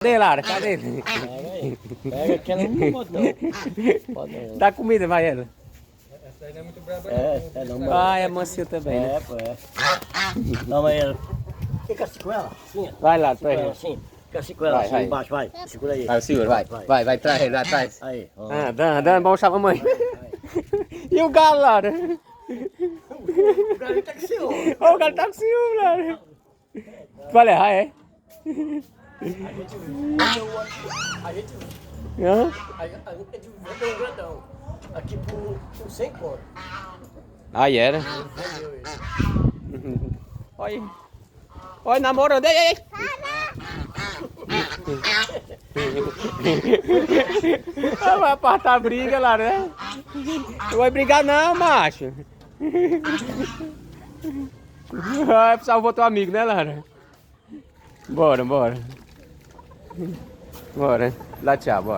Cadê, Lara? Cadê? Pega aí. Pega aquela no botão. Dá comida, vai ela. Essa aí não é muito braba, não. Ah, é mansinha também, né? Pô, é. Toma aí ela. Fica assim com ela? Sim. Vai lá, Com ela vai. assim. Fica assim com ela, Vai, assim, vai. embaixo, vai. Segura aí. Vai, segura, vai. Vai, traz ele lá atrás. Aí, ó. Ah, Dan, vamos chamar a mamãe. E o galo, Lara? O galinho tá com ciúme. Ó, o galo tá com ciúme, Lara. Vai levar, é? A gente Hã? vendeu um grandão. Aqui por 100 conto. Aí era. Vendeu ele. Olha. Olha, namorando. Ei, ei. Ah, vai apartar a briga lá, né? Não vai brigar não, macho. Ah, salvou teu amigo, né, Lara? Bora. Bora. Dá tchau, bora.